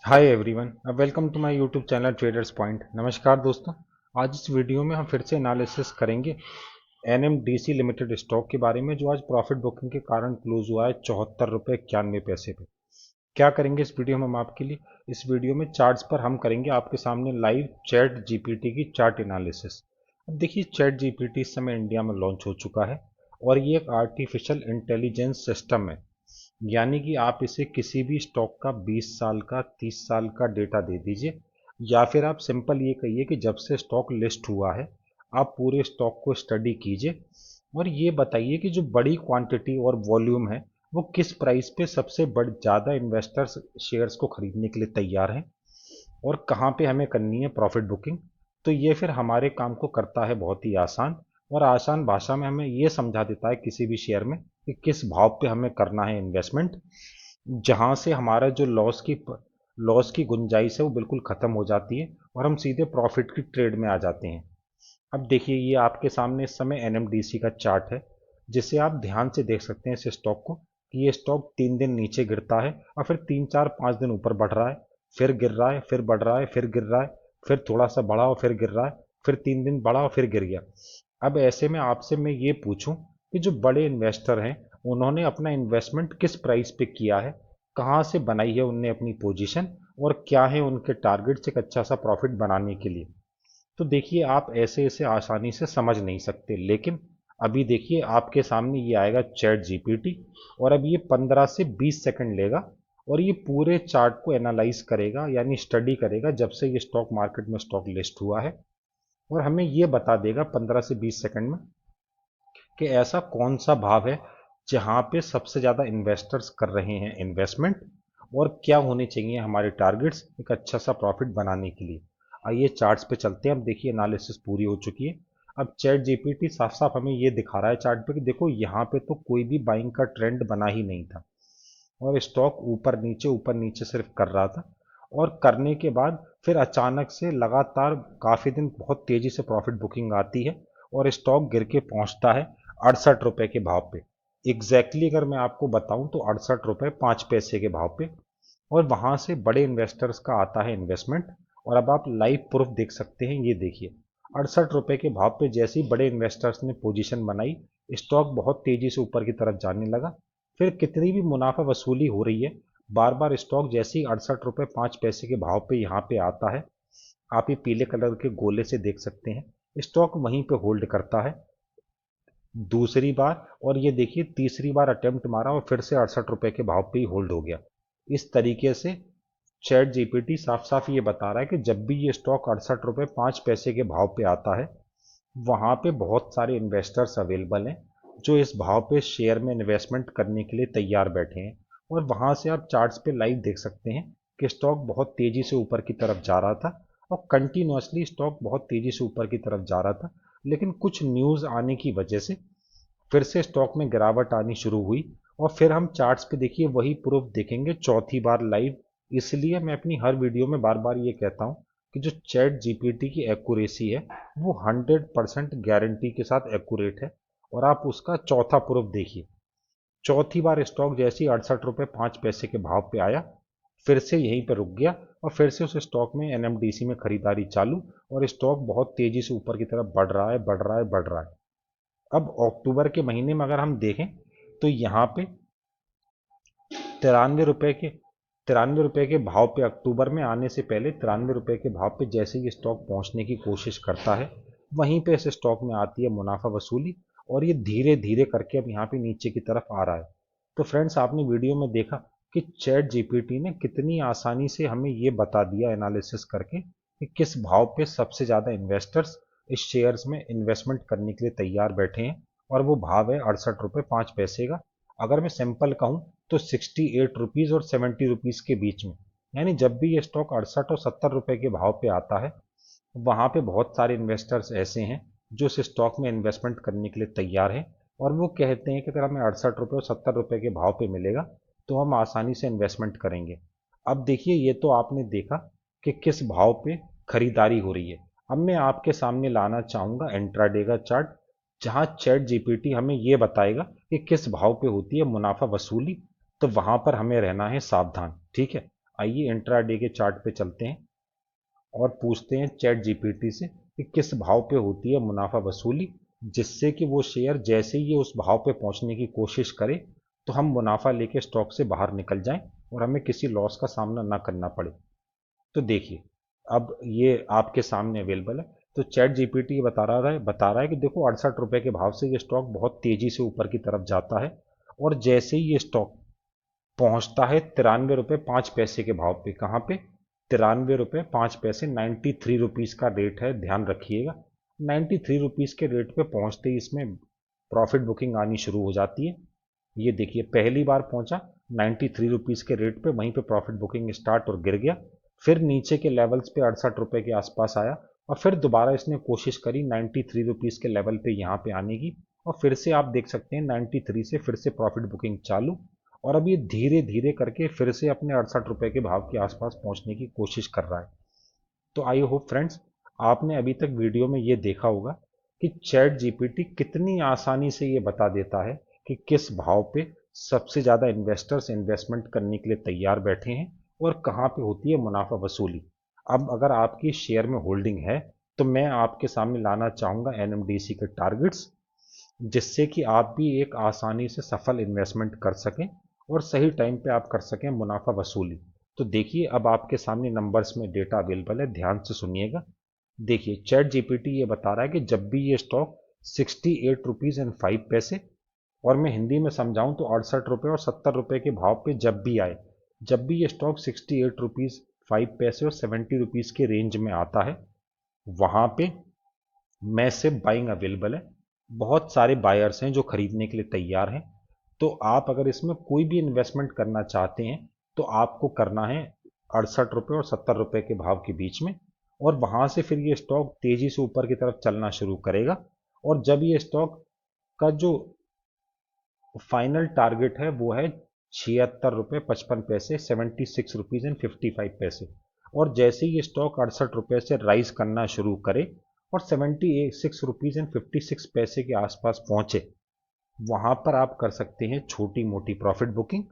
Hi everyone, welcome to my YouTube channel traders point. नमस्कार दोस्तों। आज इस वीडियो में हम फिर से एनालिसिस करेंगे एनएमडीसी लिमिटेड स्टॉक के बारे में, जो आज प्रॉफिट बुकिंग के कारण क्लोज हुआ है 74 रुपये 91 पैसे पे। क्या करेंगे इस वीडियो में हम आपके लिए? इस वीडियो में चार्ट्स पर हम करेंगे आपके सामने लाइव चैट जीपीटी की चार्ट एनालिसिस। अब देखिए, चैट जीपीटी इस समय इंडिया में लॉन्च हो चुका है और ये एक आर्टिफिशियल इंटेलिजेंस सिस्टम है। यानी कि आप इसे किसी भी स्टॉक का 20 साल का 30 साल का डेटा दे दीजिए, या फिर आप सिंपल ये कहिए कि जब से स्टॉक लिस्ट हुआ है आप पूरे स्टॉक को स्टडी कीजिए और ये बताइए कि जो बड़ी क्वांटिटी और वॉल्यूम है वो किस प्राइस पे सबसे बड़ ज़्यादा इन्वेस्टर्स शेयर्स को खरीदने के लिए तैयार हैं और कहाँ पे हमें करनी है प्रॉफिट बुकिंग। तो ये फिर हमारे काम को करता है बहुत ही आसान, और आसान भाषा में हमें ये समझा देता है किसी भी शेयर में कि किस भाव पे हमें करना है इन्वेस्टमेंट, जहां से हमारा जो लॉस की गुंजाइश है वो बिल्कुल खत्म हो जाती है और हम सीधे प्रॉफिट की ट्रेड में आ जाते हैं। अब देखिए, ये आपके सामने इस समय एनएमडीसी का चार्ट है, जिसे आप ध्यान से देख सकते हैं इस स्टॉक को कि ये स्टॉक 3 दिन नीचे गिरता है और फिर 3 4 5 दिन ऊपर बढ़ रहा है, फिर गिर रहा है, फिर बढ़ रहा है, फिर गिर रहा है, फिर थोड़ा सा बढ़ा और फिर गिर रहा है, फिर 3 दिन बढ़ा और फिर गिर गया। अब ऐसे में आपसे मैं ये पूछूं कि जो बड़े इन्वेस्टर हैं उन्होंने अपना इन्वेस्टमेंट किस प्राइस पे किया है, कहाँ से बनाई है उनने अपनी पोजीशन, और क्या है उनके टारगेट्स एक अच्छा सा प्रॉफिट बनाने के लिए। तो देखिए, आप ऐसे इसे आसानी से समझ नहीं सकते, लेकिन अभी देखिए आपके सामने ये आएगा चैट जीपीटी, और अब ये 15 से 20 सेकंड लेगा और ये पूरे चार्ट को एनालाइज करेगा, यानी स्टडी करेगा जब से ये स्टॉक मार्केट में स्टॉक लिस्ट हुआ है, और हमें ये बता देगा 15 से 20 सेकंड में कि ऐसा कौन सा भाव है जहां पे सबसे ज़्यादा इन्वेस्टर्स कर रहे हैं इन्वेस्टमेंट, और क्या होने चाहिए हमारे टारगेट्स एक अच्छा सा प्रॉफिट बनाने के लिए। आइए चार्ट्स पे चलते हैं। अब देखिए, एनालिसिस पूरी हो चुकी है। अब चैट जीपीटी साफ साफ हमें ये दिखा रहा है चार्ट पे कि देखो, यहाँ पे तो कोई भी बाइंग का ट्रेंड बना ही नहीं था और स्टॉक ऊपर नीचे सिर्फ कर रहा था, और करने के बाद फिर अचानक से लगातार काफ़ी दिन बहुत तेज़ी से प्रॉफिट बुकिंग आती है और स्टॉक गिर के पहुंचता है 68 रुपए के भाव पे। एग्जैक्टली अगर मैं आपको बताऊं तो 68 रुपए 5 पैसे के भाव पे, और वहां से बड़े इन्वेस्टर्स का आता है इन्वेस्टमेंट। और अब आप लाइव प्रूफ देख सकते हैं, ये देखिए 68 रुपए के भाव पे जैसे ही बड़े इन्वेस्टर्स ने पोजीशन बनाई, स्टॉक बहुत तेजी से ऊपर की तरफ जाने लगा। फिर कितनी भी मुनाफा वसूली हो रही है, बार बार स्टॉक जैसे ही 68 रुपए 5 पैसे के भाव पे यहाँ पे आता है, आप ये पीले कलर के गोले से देख सकते हैं, स्टॉक वहीं पे होल्ड करता है दूसरी बार, और ये देखिए तीसरी बार अटेम्प्ट मारा और फिर से 68 रुपए के भाव पे ही होल्ड हो गया। इस तरीके से चैट जीपीटी साफ साफ ये बता रहा है कि जब भी ये स्टॉक 68 रुपए 5 पैसे के भाव पे आता है, वहां पे बहुत सारे इन्वेस्टर्स अवेलेबल हैं जो इस भाव पे शेयर में इन्वेस्टमेंट करने के लिए तैयार बैठे हैं। और वहां से आप चार्ट्स पे लाइव देख सकते हैं कि स्टॉक बहुत तेजी से ऊपर की तरफ जा रहा था और कंटिन्यूसली स्टॉक बहुत तेजी से ऊपर की तरफ जा रहा था, लेकिन कुछ न्यूज़ आने की वजह से फिर से स्टॉक में गिरावट आनी शुरू हुई। और फिर हम चार्ट्स पे देखिए वही प्रूफ देखेंगे चौथी बार लाइव। इसलिए मैं अपनी हर वीडियो में बार बार ये कहता हूँ कि जो चैट जीपीटी की एक्यूरेसी है वो 100% गारंटी के साथ एक्यूरेट है, और आप उसका चौथा प्रूफ देखिए। चौथी बार स्टॉक जैसे ही 68 रुपए 5 पैसे के भाव पे आया, फिर से यहीं पर रुक गया और फिर से उस स्टॉक में एनएमडीसी में खरीदारी चालू, और स्टॉक बहुत तेजी से ऊपर की तरफ बढ़ रहा है, बढ़ रहा है, बढ़ रहा है। अब अक्टूबर के महीने में अगर हम देखें तो यहाँ पे 93 रुपए के भाव पे अक्टूबर में आने से पहले 93 रुपए के भाव पे जैसे ही स्टॉक पहुंचने की कोशिश करता है, वहीं पे इस स्टॉक में आती है मुनाफा वसूली, और ये धीरे धीरे करके अब यहाँ पे नीचे की तरफ आ रहा है। तो फ्रेंड्स, आपने वीडियो में देखा कि चैट जीपीटी ने कितनी आसानी से हमें ये बता दिया एनालिसिस करके कि किस भाव पे सबसे ज़्यादा इन्वेस्टर्स इस शेयर्स में इन्वेस्टमेंट करने के लिए तैयार बैठे हैं, और वो भाव है 68 रुपए 5 पैसे का। अगर मैं सिंपल कहूँ तो 68 रुपीज़ और 70 रुपीज़ के बीच में, यानी जब भी ये स्टॉक 68 और 70 रुपए के भाव पे आता है, वहाँ पे बहुत सारे इन्वेस्टर्स ऐसे हैं जो इस स्टॉक में इन्वेस्टमेंट करने के लिए तैयार हैं, और वो कहते हैं कि अगर हमें 68 रुपए और 70 रुपए के भाव पे मिलेगा तो हम आसानी से इन्वेस्टमेंट करेंगे। अब देखिए, ये तो आपने देखा कि किस भाव पे खरीदारी हो रही है। अब मैं आपके सामने लाना चाहूँगा इंट्राडे का चार्ट, जहाँ चैट जीपीटी हमें ये बताएगा कि किस भाव पे होती है मुनाफा वसूली। तो वहाँ पर हमें रहना है सावधान, ठीक है। आइए इंट्राडे के चार्ट पे चलते हैं और पूछते हैं चैट जीपीटी से कि किस भाव पे होती है मुनाफा वसूली, जिससे कि वो शेयर जैसे ही ये उस भाव पे पहुंचने की कोशिश करे तो हम मुनाफा लेके स्टॉक से बाहर निकल जाएं और हमें किसी लॉस का सामना ना करना पड़े। तो देखिए, अब ये आपके सामने अवेलेबल है। तो चैट जीपीटी बता रहा है कि देखो 68 रुपए के भाव से ये स्टॉक बहुत तेजी से ऊपर की तरफ जाता है और जैसे ही ये स्टॉक पहुंचता है 93 रुपये 5 पैसे के भाव पे, कहाँ पे, 93 रुपये 5 पैसे, 93 रुपीज़ का रेट है, ध्यान रखिएगा। 93 रुपीज़ के रेट पे पहुंचते ही इसमें प्रॉफिट बुकिंग आनी शुरू हो जाती है। ये देखिए, पहली बार पहुंचा 93 रुपीज़ के रेट पे, वहीं पे प्रॉफिट बुकिंग स्टार्ट और गिर गया। फिर नीचे के लेवल्स पे 68 रुपये के आसपास आया और फिर दोबारा इसने कोशिश करी 93 रुपीज़ के लेवल पे यहाँ पे आने की, और फिर से आप देख सकते हैं 93 से फिर से प्रॉफिट बुकिंग चालू, और अब ये धीरे धीरे करके फिर से अपने 68 रुपये के भाव के आसपास पहुंचने की कोशिश कर रहा है। तो आई होप फ्रेंड्स, आपने अभी तक वीडियो में ये देखा होगा कि चैट जीपीटी कितनी आसानी से ये बता देता है कि किस भाव पे सबसे ज़्यादा इन्वेस्टर्स इन्वेस्टमेंट करने के लिए तैयार बैठे हैं और कहाँ पे होती है मुनाफा वसूली। अब अगर आपकी शेयर में होल्डिंग है तो मैं आपके सामने लाना चाहूँगा एनएमडीसी के टारगेट्स, जिससे कि आप भी एक आसानी से सफल इन्वेस्टमेंट कर सकें और सही टाइम पे आप कर सकें मुनाफा वसूली। तो देखिए, अब आपके सामने नंबर्स में डेटा अवेलेबल है, ध्यान से सुनिएगा। देखिए, चैट जीपीटी ये बता रहा है कि जब भी ये स्टॉक 68 रुपीज़ एंड 5 पैसे, और मैं हिंदी में समझाऊं तो 68 रुपये और 70 रुपये के भाव पे जब भी आए, जब भी ये स्टॉक 68 रुपीज़ 5 पैसे और 70 रुपीज़ के रेंज में आता है, वहां पे मैसिव बाइंग अवेलेबल है। बहुत सारे बायर्स हैं जो खरीदने के लिए तैयार हैं। तो आप अगर इसमें कोई भी इन्वेस्टमेंट करना चाहते हैं तो आपको करना है 68 रुपये और 70 रुपये के भाव के बीच में, और वहां से फिर ये स्टॉक तेजी से ऊपर की तरफ चलना शुरू करेगा। और जब ये स्टॉक का जो फाइनल टारगेट है वो है 76 रुपये 55 पैसे, 76 रुपीज़ एंड 55 पैसे, और जैसे ही ये स्टॉक 68 रुपये से राइज करना शुरू करे और 76 रुपीज़ एंड 56 पैसे के आसपास पहुंचे, वहां पर आप कर सकते हैं छोटी मोटी प्रॉफिट बुकिंग,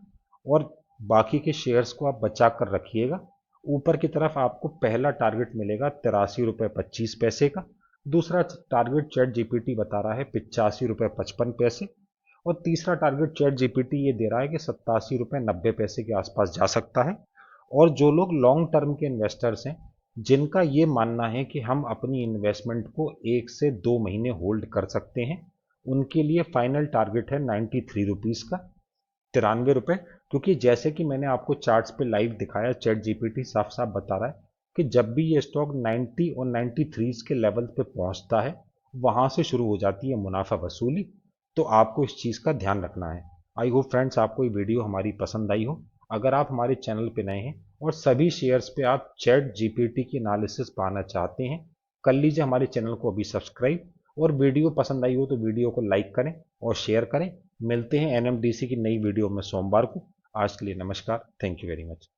और बाकी के शेयर्स को आप बचा कर रखिएगा। ऊपर की तरफ आपको पहला टारगेट मिलेगा 83 रुपये 25 पैसे का, दूसरा टारगेट चैट जीपीटी बता रहा है 85 रुपये 55 पैसे, और तीसरा टारगेट चैट जीपीटी ये दे रहा है कि 87 रुपये 90 पैसे के आसपास जा सकता है। और जो लोग लॉन्ग टर्म के इन्वेस्टर्स हैं, जिनका ये मानना है कि हम अपनी इन्वेस्टमेंट को 1 से 2 महीने होल्ड कर सकते हैं, उनके लिए फाइनल टारगेट है 93 रुपीज़ का, 93 रुपये। क्योंकि जैसे कि मैंने आपको चार्ट्स पे लाइव दिखाया, चैट जीपीटी साफ साफ बता रहा है कि जब भी ये स्टॉक 90 और 93 के लेवल पे पहुंचता है, वहां से शुरू हो जाती है मुनाफा वसूली। तो आपको इस चीज़ का ध्यान रखना है। आई होप फ्रेंड्स, आपको ये वीडियो हमारी पसंद आई हो। अगर आप हमारे चैनल पे नए हैं और सभी शेयर्स पे आप चैट जीपीटी की एनालिसिस पाना चाहते हैं, कर लीजिए हमारे चैनल को अभी सब्सक्राइब, और वीडियो पसंद आई हो तो वीडियो को लाइक करें और शेयर करें। मिलते हैं एनएमडीसी की नई वीडियो में सोमवार को। आज के लिए नमस्कार, थैंक यू वेरी मच।